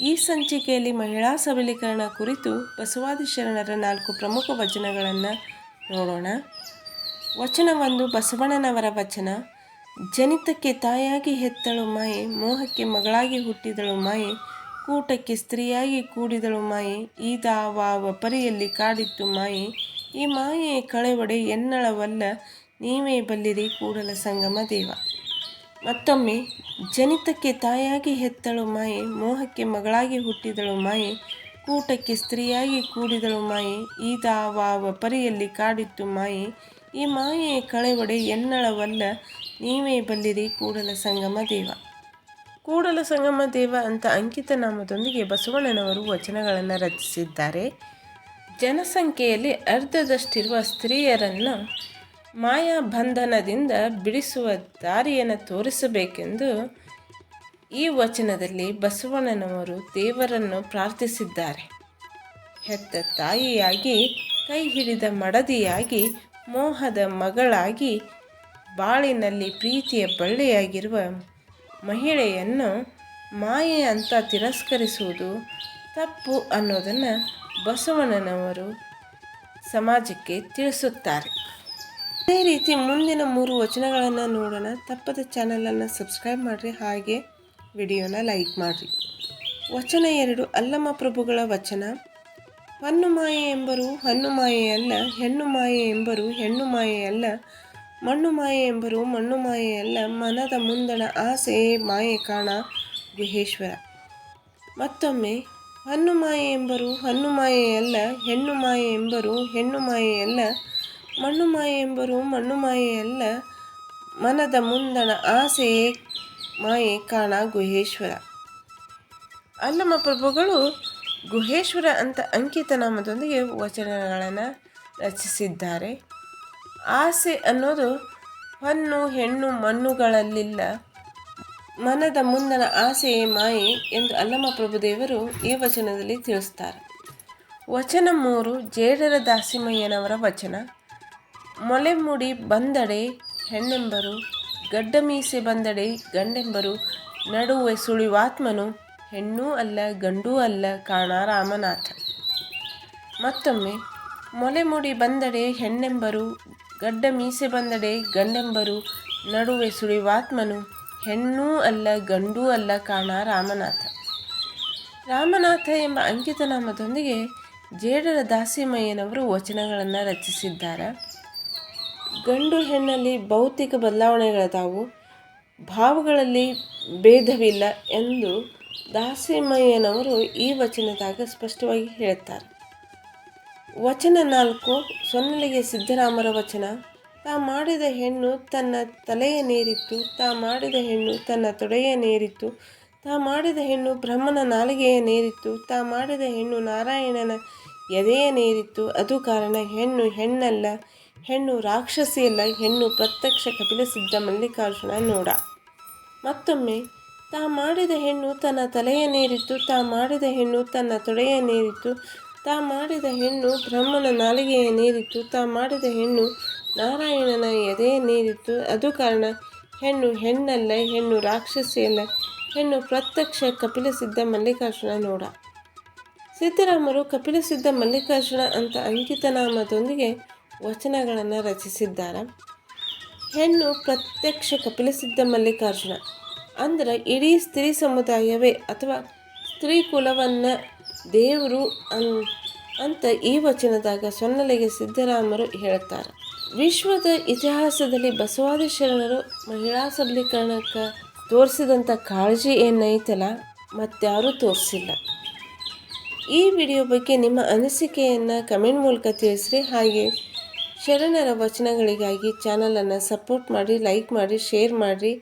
ಈ ಸಂಚಿಕೆಯಲ್ಲಿ ಮಹಿಳಾ ಸಬಲೀಕರಣ ಕುರಿತು ಬಸವಾದಿ ಶರಣರ 4 ಪ್ರಮುಖ ವಚನಗಳನ್ನು ನೋಡೋಣ. ವಚನ 1, ಬಸವಣ್ಣನವರ ವಚನ. ಜನಿತಕ್ಕೆ ತಾಯಾಗಿ ಹೆತ್ತಳು ಮಾಯೆ, ಮೋಹಕ್ಕೆ ಮಗಳಾಗಿ ಹುಟ್ಟಿದಳು ಮಾಯೆ, ಕೂಟಕ್ಕೆ ಸ್ತ್ರೀಯಾಗಿ ಕೂಡಿದಳು ಮಾಯೆ, ಈದಾವಾವ ಪರಿಯಲ್ಲಿ ಕಾಡಿತ್ತು ಮಾಯೆ, ಈ ಮಾಯೆ ಕಳೆವಡೆ ಎನ್ನಳವಲ್ಲ, ನೀವೇ ಬಲ್ಲಿರಿ ಕೂಡಲ ಸಂಗಮ ದೇವ. ಮತ್ತೊಮ್ಮೆ, ಜನಿತಕ್ಕೆ ತಾಯಾಗಿ ಹೆತ್ತಳು ಮಾಯೆ, ಮೋಹಕ್ಕೆ ಮಗಳಾಗಿ ಹುಟ್ಟಿದಳು ಮಾಯೆ, ಕೂಟಕ್ಕೆ ಸ್ತ್ರೀಯಾಗಿ ಕೂಡಿದಳು ಮಾಯೆ, ಈದಾವಾವ ಪರಿಯಲ್ಲಿ ಕಾಡಿತ್ತು ಮಾಯೆ, ಈ ಮಾಯೆ ಕಳೆವಡೆ ಎನ್ನಳವಲ್ಲ, ನೀವೇ ಬಲ್ಲಿರಿ ಕೂಡಲ ಸಂಗಮ ದೇವ. ಕೂಡಲ ಸಂಗಮ ದೇವ ಅಂತ ಅಂಕಿತ ನಾಮದೊಂದಿಗೆ ಬಸವಣ್ಣನವರು ವಚನಗಳನ್ನು ರಚಿಸಿದ್ದಾರೆ. ಜನಸಂಖ್ಯೆಯಲ್ಲಿ ಅರ್ಧದಷ್ಟಿರುವ ಸ್ತ್ರೀಯರನ್ನು ಮಾಯಾ ಬಂಧನದಿಂದ ಬಿಡಿಸುವ ದಾರಿಯನ್ನು ತೋರಿಸಬೇಕೆಂದು ಈ ವಚನದಲ್ಲಿ ಬಸವಣ್ಣನವರು ದೇವರನ್ನು ಪ್ರಾರ್ಥಿಸಿದ್ದಾರೆ. ಹೆತ್ತ ತಾಯಿಯಾಗಿ, ಕೈ ಹಿಡಿದ ಮಡದಿಯಾಗಿ, ಮೋಹದ ಮಗಳಾಗಿ, ಬಾಳಿನಲ್ಲಿ ಪ್ರೀತಿಯ ಬಳ್ಳಿಯಾಗಿರುವ ಮಹಿಳೆಯನ್ನು ಮಾಯೆ ಅಂತ ತಿರಸ್ಕರಿಸುವುದು ತಪ್ಪು ಅನ್ನೋದನ್ನು ಬಸವಣ್ಣನವರು ಸಮಾಜಕ್ಕೆ ತಿಳಿಸುತ್ತಾರೆ. ಅದೇ ರೀತಿ ಮುಂದಿನ 3 ವಚನಗಳನ್ನು ನೋಡೋಣ. ತಪ್ಪದ ಚಾನಲನ್ನು ಸಬ್ಸ್ಕ್ರೈಬ್ ಮಾಡಿರಿ, ಹಾಗೆ ವಿಡಿಯೋನ ಲೈಕ್ ಮಾಡಿರಿ. ವಚನ 2, ಅಲ್ಲಮ ಪ್ರಭುಗಳ ವಚನ. ಹೊನ್ನು ಮಾಯೆ ಎಂಬರು ಹೊನ್ನು ಮಾಯೆಯಲ್ಲ, ಹೆಣ್ಣು ಮಾಯೆ ಎಂಬರು ಹೆಣ್ಣು ಮಾಯೆಯಲ್ಲ, ಮಣ್ಣು ಮಾಯೆ ಎಂಬರು ಮಣ್ಣು ಮಾಯೆಯಲ್ಲ, ಮನದ ಮುಂದಣ ಆಸೆ ಮಾಯೆ ಕಾಣ ಗುಹೇಶ್ವರ. ಮತ್ತೊಮ್ಮೆ, ಹೊನ್ನು ಮಾಯೆ ಎಂಬರು ಹೊನ್ನು ಮಾಯೆಯಲ್ಲ, ಹೆಣ್ಣು ಮಾಯೆ ಎಂಬರು ಹೆಣ್ಣು ಮಾಯೆಯಲ್ಲ, ಮಣ್ಣು ಮಾಯೆ ಎಂಬರು ಮಣ್ಣು ಮಾಯೆಯಲ್ಲ, ಮನದ ಮುಂದಣ ಆಸೆ ಮಾಯೆ ಕಾಣ ಗುಹೇಶ್ವರ. ಅಲ್ಲಮ ಪ್ರಭುಗಳು ಗುಹೇಶ್ವರ ಅಂತ ಅಂಕಿತ ನಾಮದೊಂದಿಗೆ ವಚನಗಳನ್ನು ರಚಿಸಿದ್ದಾರೆ. ಆಸೆ ಅನ್ನೋದು ಹೊನ್ನು ಹೆಣ್ಣು ಮಣ್ಣುಗಳಲ್ಲಿಲ್ಲ, ಮನದ ಮುಂದಣ ಆಸೆಯೇ ಮಾಯೆ ಎಂದು ಅಲ್ಲಮ ಪ್ರಭುದೇವರು ಈ ವಚನದಲ್ಲಿ ತಿಳಿಸ್ತಾರೆ. ವಚನ 3, ಜೇಡರ ದಾಸಿಮಯ್ಯನವರ ವಚನ. ಮೊಲೆ ಮುಡಿ ಬಂದಡೆ ಹೆಣ್ಣೆಂಬರು, ಗಡ್ಡ ಮೀಸೆ ಬಂದಡೆ ಗಂಡೆಂಬರು, ನಡುವೆ ಸುಳಿವಾತ್ಮನು, ಹೆಣ್ಣೂ ಅಲ್ಲ ಗಂಡೂ ಅಲ್ಲ ಕಾಣ ರಾಮನಾಥ. ಮತ್ತೊಮ್ಮೆ, ಮೊಲೆ ಮುಡಿ ಬಂದಡೆ ಹೆಣ್ಣೆಂಬರು, ಗಡ್ಡ ಮೀಸೆ ಬಂದಡೆ ಗಂಡೆಂಬರು, ನಡುವೆ ಸುಳಿವಾತ್ಮನು, ಹೆಣ್ಣೂ ಅಲ್ಲ ಗಂಡೂ ಅಲ್ಲ ಕಾಣ ರಾಮನಾಥ. ರಾಮನಾಥ ಎಂಬ ಅಂಕಿತ ನಾಮದೊಂದಿಗೆ ಜೇಡರ ದಾಸಿಮಯ್ಯನವರು ವಚನಗಳನ್ನು ರಚಿಸಿದ್ದಾರೆ. ಗಂಡು ಹೆಣ್ಣಲ್ಲಿ ಭೌತಿಕ ಬದಲಾವಣೆಗಳದಾವು, ಭಾವಗಳಲ್ಲಿ ಭೇದವಿಲ್ಲ ಎಂದು ದಾಸಿಮಯ್ಯನವರು ಈ ವಚನದಾಗ ಸ್ಪಷ್ಟವಾಗಿ ಹೇಳ್ತಾರೆ. ವಚನ 4, ಸೊನ್ನಲಿಗೆ ಸಿದ್ದರಾಮರ ವಚನ. ತಾ ಮಾಡಿದ ಹೆಣ್ಣು ತನ್ನ ತಲೆಯ ನೇರಿತ್ತು, ತಾ ಮಾಡಿದ ಹೆಣ್ಣು ತನ್ನ ತೊಡೆಯ ನೇರಿತ್ತು, ತಾ ಮಾಡಿದ ಹೆಣ್ಣು ಬ್ರಹ್ಮನ ನಾಲಿಗೆಯ ನೇರಿತ್ತು, ತಾ ಮಾಡಿದ ಹೆಣ್ಣು ನಾರಾಯಣನ ಎದೆಯ ನೇರಿತ್ತು, ಅದು ಕಾರಣ ಹೆಣ್ಣು ಹೆಣ್ಣಲ್ಲ, ಹೆಣ್ಣು ರಾಕ್ಷಸಿಯಲ್ಲ, ಹೆಣ್ಣು ಪ್ರತ್ಯಕ್ಷ ಕಪಿಲ ಸಿದ್ಧ ಮಲ್ಲಿಕಾರ್ಜುನ ನೋಡ. ಮತ್ತೊಮ್ಮೆ, ತಾ ಮಾಡಿದ ಹೆಣ್ಣು ತನ್ನ ತಲೆಯ ನೇರಿತ್ತು, ತಾ ಮಾಡಿದ ಹೆಣ್ಣು ತನ್ನ ತೊಡೆಯ ನೇರಿತ್ತು, ತಾ ಮಾಡಿದ ಹೆಣ್ಣು ಬ್ರಹ್ಮನ ನಾಲಿಗೆಯ ನೇರಿತ್ತು, ತಾ ಮಾಡಿದ ಹೆಣ್ಣು ನಾರಾಯಣನ ಎದೆಯ ನೇರಿತ್ತು, ಅದು ಕಾರಣ ಹೆಣ್ಣು ಹೆಣ್ಣಲ್ಲ, ಹೆಣ್ಣು ರಾಕ್ಷಸಿಯಲ್ಲ, ಹೆಣ್ಣು ಪ್ರತ್ಯಕ್ಷ ಕಪಿಲ ಸಿದ್ಧ ಮಲ್ಲಿಕಾರ್ಜುನ ನೋಡ. ಸಿದ್ದರಾಮರು ಕಪಿಲ ಸಿದ್ಧ ಮಲ್ಲಿಕಾರ್ಜುನ ಅಂತ ಅಂಕಿತ ನಾಮದೊಂದಿಗೆ ವಚನಗಳನ್ನು ರಚಿಸಿದ್ದಾರೆ. ಹೆಣ್ಣು ಪ್ರತ್ಯಕ್ಷ ಕಪಿಲ ಸಿದ್ಧ ಮಲ್ಲಿಕಾರ್ಜುನ ಅಂದ್ರೆ ಇಡೀ ಸ್ತ್ರೀ ಸಮುದಾಯವೇ ಅಥವಾ ಸ್ತ್ರೀ ಕುಲವನ್ನು ದೇವರು ಅಂತ ಈ ವಚನದಾಗ ಸೊನ್ನಲಿಗೆ ಸಿದ್ದರಾಮರು ಹೇಳ್ತಾರೆ. ವಿಶ್ವದ ಇತಿಹಾಸದಲ್ಲಿ ಬಸವಾದಿ ಶರಣರು ಮಹಿಳಾ ಸಬಲೀಕರಣಕ್ಕೆ ತೋರಿಸಿದಂಥ ಕಾಳಜಿ ಏನೈತಲ್ಲ ಮತ್ತಾರೂ ತೋರಿಸಿಲ್ಲ. ಈ ವಿಡಿಯೋ ಬಗ್ಗೆ ನಿಮ್ಮ ಅನಿಸಿಕೆಯನ್ನು ಕಮೆಂಟ್ ಮೂಲಕ ತಿಳಿಸ್ರಿ. ಹಾಗೆ ಶರಣರ ವಚನಗಳಿಗಾಗಿ ಚಾನಲನ್ನು ಸಪೋರ್ಟ್ ಮಾಡಿ, ಲೈಕ್ ಮಾಡಿ, ಶೇರ್ ಮಾಡಿರಿ.